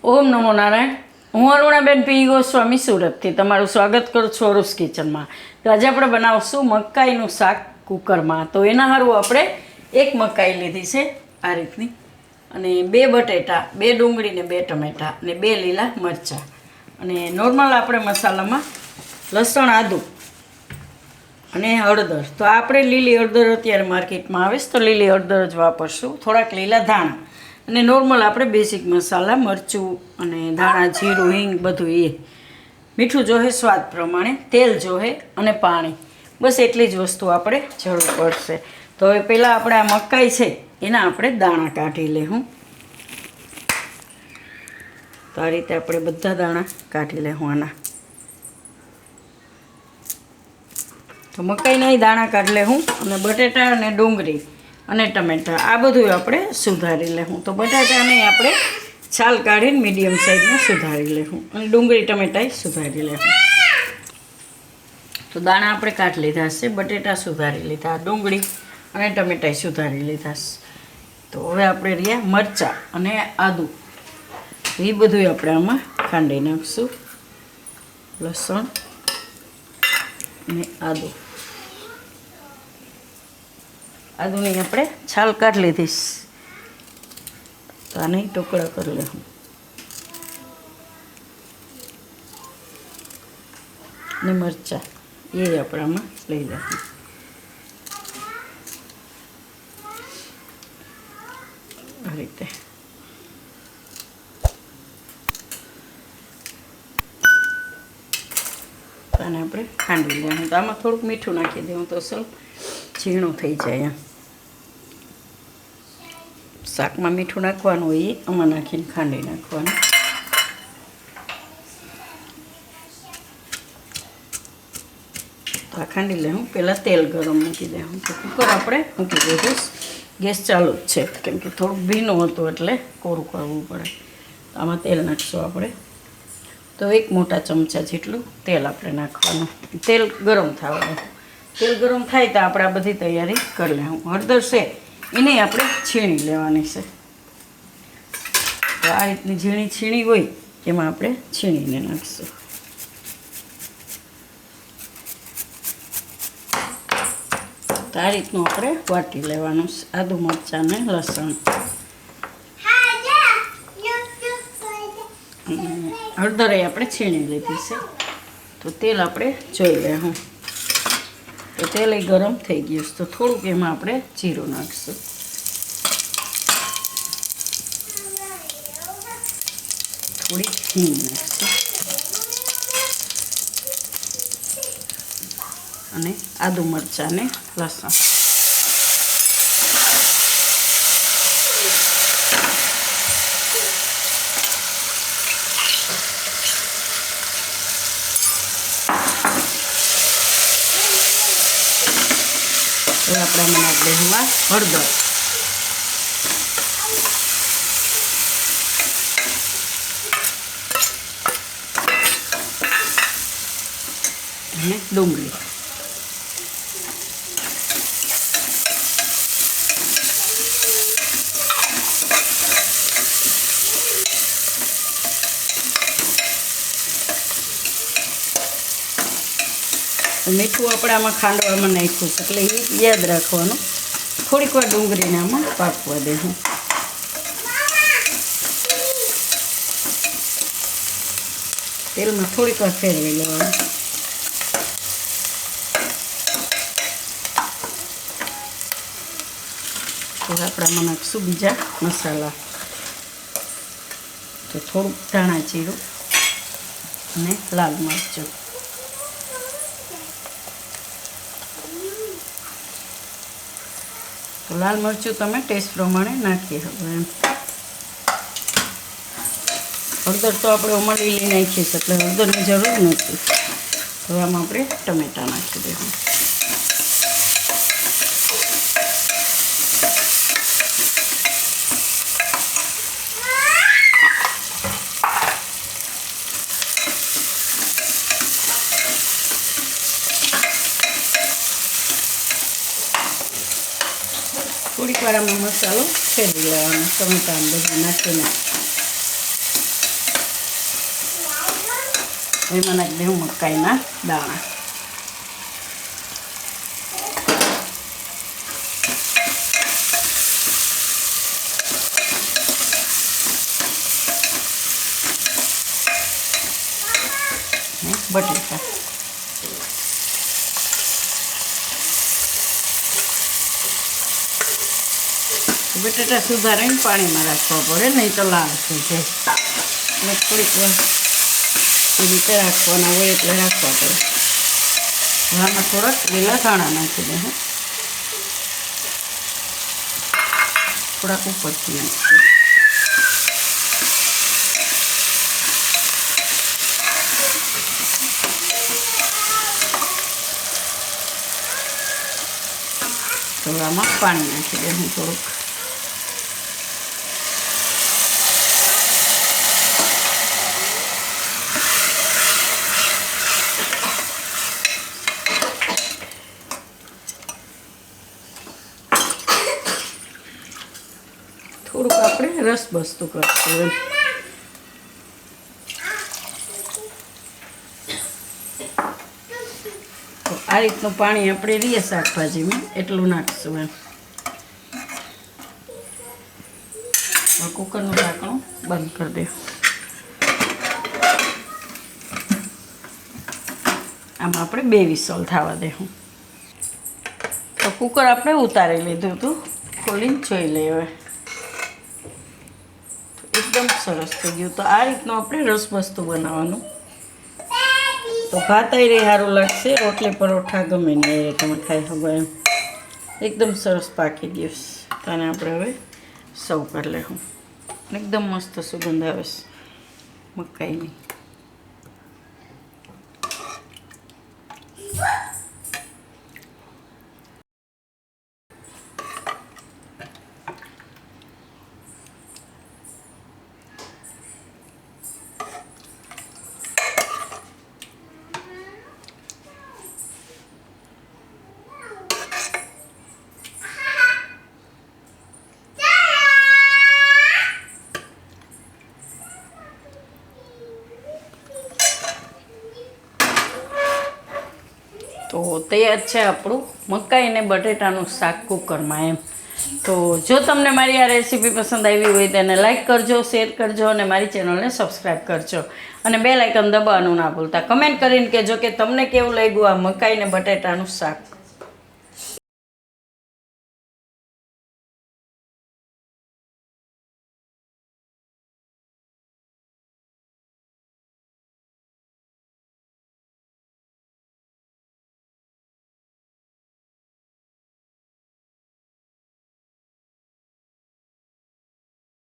ઓમ નમો નારાયણ. હું અરુણાબેન પી ગોસ્વામી સુરતથી તમારું સ્વાગત કરું છું અરુસ કિચનમાં. તો આજે આપણે બનાવશું મકાઈનું શાક કુકરમાં. તો એના સારું આપણે એક મકાઈ લીધી છે આ રીતની, અને 2 બટેટા, 2 ડુંગળી ને 2 ટમેટા અને 2 લીલા મરચાં, અને નોર્મલ આપણે મસાલામાં લસણ, આદું અને હળદર. તો આપણે લીલી હળદર અત્યારે માર્કેટમાં આવે છે તો લીલી હળદર જ વાપરશું. થોડાક લીલા ધાણા અને નોર્મલ આપણે બેઝિક મસાલા, મરચું અને ધાણા, જીરું, હિંગ બધું એ. મીઠું જોહે સ્વાદ પ્રમાણે, તેલ જોહે અને પાણી. બસ એટલી જ વસ્તુ આપણે જરૂર પડશે. તો હવે પહેલાં આપણે આ મકાઈ છે એના આપણે દાણા કાઢી લેવું. તો આ રીતે આપણે બધા દાણા કાઢી લેવું આના. તો મકાઈના દાણા કાઢી લેવું, અને બટેટા અને ડુંગળી અને ટમેટાં આ બધું આપણે સુધારી લેવું. તો બટાટાને આપણે છાલ કાઢીને મીડિયમ સાઈઝને સુધારી લેવું, અને ડુંગળી ટમેટાં સુધારી લેવું. તો દાણા આપણે કાઢી લીધા છે, બટેટા સુધારી લીધા, ડુંગળી અને ટમેટાં સુધારી લીધા છે. તો હવે આપણે રહ્યા મરચાં અને આદું, એ બધું આપણે આમાં ખાંડી નાખીશું. લસણ અને આદું, આદુની આપણે છાલ કાઢી લીધીશ. તો આને ટુકડા કરી લેવું. ને મરચાં એ આપણે આમાં લઈ લેવું. આ રીતે આને આપણે ખાંડી લેવું. તો આમાં થોડુંક મીઠું નાખી દેવું તો સૌ ઝીણું થઈ જાય. શાકમાં મીઠું નાખવાનું હોય એ આમાં નાખીને ખાંડી નાખવાનું. તો આ ખાંડી લેવું. પહેલાં તેલ ગરમ મૂકી દેવું. તો કુકર આપણે મૂકી દઈશું. ગેસ ચાલુ જ છે, કેમ કે થોડુંક ભીનું હતું એટલે કોરું કરવું પડે. તો આમાં તેલ નાખીશું આપણે. તો 1 મોટા ચમચા જેટલું તેલ આપણે નાખવાનું. તેલ ગરમ થવાનું. તેલ ગરમ થાય તો આપણે આ બધી તૈયારી કરી લેવું. હળદર છે એને આપણે છીણી લેવાની છે. તો આ રીતની ઝીણી છીણી હોય એમાં આપણે છીણીને નાખીશું. તો આ રીતનું આપણે વાટી લેવાનું છે આદું, મરચાં ને લસણ. હળદરે આપણે છીણી લીધી છે. તો તેલ આપણે જોઈ લેવું. તો તેલ એ ગરમ થઈ ગયું છે. તો થોડુંક એમાં આપણે જીરું નાખીશું. થોડી હિંગ નાખીશું, અને આદું, મરચાં ને લસણ. હવે આપણે આમાં નાખી દઈશું હળદર, અને ડુંગળી. મીઠું આપણે આમાં ખાંડવામાં નાખ્યું છે એટલે એ યાદ રાખવાનું. થોડીક વાર ડુંગળીને આમાં પાકવા દેવું. તેલમાં થોડીક વાર ફેરવી લેવાનું. તો આપણે આમાં નાખીશું બીજા મસાલા. તો થોડુંક ધાણા જીરું અને લાલ મરચું. તો લાલ મરચું તમે ટેસ્ટ પ્રમાણે નાખી શકો એમ. હળદર તો આપણે આમાં લીલી નાખીએ છીએ એટલે હળદરની જરૂર નથી. હવે આમાં આપણે ટમેટાં નાખી દઈશું. થોડીક વાર આમાં મસાલો ફેરવી લેવાનો. ટમેટાં બધું નાખીને એમાં નાખી દઉં મકાઈના દાણા. બટેટા બટેટા સુધારીને પાણીમાં રાખવા પડે, નહીં તો લાલ થઈ જાય. એટલે થોડીક વાર એ રીતે રાખવાના હોય એટલે રાખવા પડે. આમાં થોડાક લીલા ધાણા નાખી દે, થોડાક ઉપરથી નાખી. તો આમાં પાણી નાખી દે હું થોડુંક. થોડુંક આપણે રસ બસતું કરશું એમ. તો આ રીતનું પાણી આપણે રહીએ શાકભાજીમાં એટલું નાખશું એમ. કુકરનું ઢાંકણું બંધ કરી દે. આમાં આપણે 2 વિસલ થવા દેવું. તો કુકર આપણે ઉતારી લીધું હતું, ખોલીને જોઈ લઈએ હવે. એકદમ સરસ થઈ ગયું. તો આ રીતનું આપણે રસ વસ્તુ બનાવવાનું. તો ભાત રે સારું લાગશે, રોટલી પરોઠા ગમે ને એ તમે ખાઈ શકો એમ. એકદમ સરસ પાકી ગયું. અને આપણે હવે સર્વ કરી લેવું. એકદમ મસ્ત સુગંધ આવે છે મકાઈની. તો તૈયાર છે આપણું મકાઈ અને બટેટાનું શાક કુકરમાં એમ. તો જો તમને મારી આ રેસીપી પસંદ આવી હોય તેને લાઈક કરજો, શેર કરજો અને મારી ચેનલને સબસ્ક્રાઈબ કરજો. અને બેલ આઇકન દબાવવાનું ના ભૂલતા. કમેન્ટ કરીને કહેજો કે તમને કેવું લાગ્યું આ મકાઈ અને બટેટાનું શાક.